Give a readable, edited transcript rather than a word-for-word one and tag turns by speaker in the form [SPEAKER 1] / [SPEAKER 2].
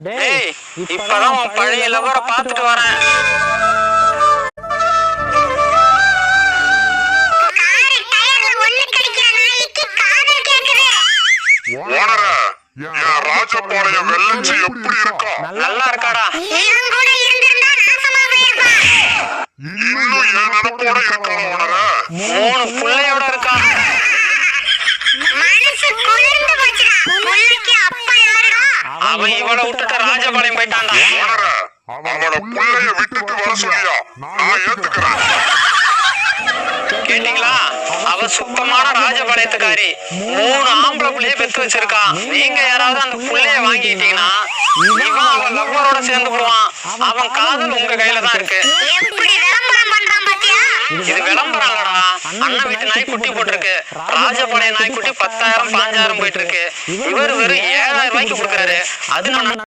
[SPEAKER 1] டேய், இப்பதான் உன் பழைய லவரை பார்த்துட்டு வரேன்.
[SPEAKER 2] ராஜபாளையம் வெள்ளச்சி எப்படி இருக்கா?
[SPEAKER 1] நல்லா இருக்காடா.
[SPEAKER 2] இன்னும் என் நினைப்போட இருக்கா உணர?
[SPEAKER 1] 3 பிள்ளையோட இருக்கா. அவன் இவளை விட்டுட்டு ராஜபாளையம் போயிட்டான்டா.
[SPEAKER 2] அவளோட பிள்ளைய விட்டுட்டு வர சொல்லியா? நான் ஏத்துக்கிறேன்.
[SPEAKER 1] கேட்டீங்களா? அவ சுத்தமான ராஜபாளையத்துக்காரி. 3 ஆம்பளை பிள்ளைய பெத்து வச்சிருக்கான். நீங்க யாராவது அந்த பிள்ளைய வாங்கிட்டீங்கன்னா இவன் அவன் லவ்வரோட சேர்ந்து போடுவான். அவன் காதல் உங்க கையில தான் இருக்கு. இது விளம்பரம்டா. அண்ணன் வீட்டு நாய்க்குட்டி போட்டிருக்கு. ராஜபாளைய நாய்க்குட்டி 10,000 5,000 போயிட்டு இருக்கு. இவர் வெறும் 7,000 ரூபாய்க்கு கொடுக்குறாரு. அது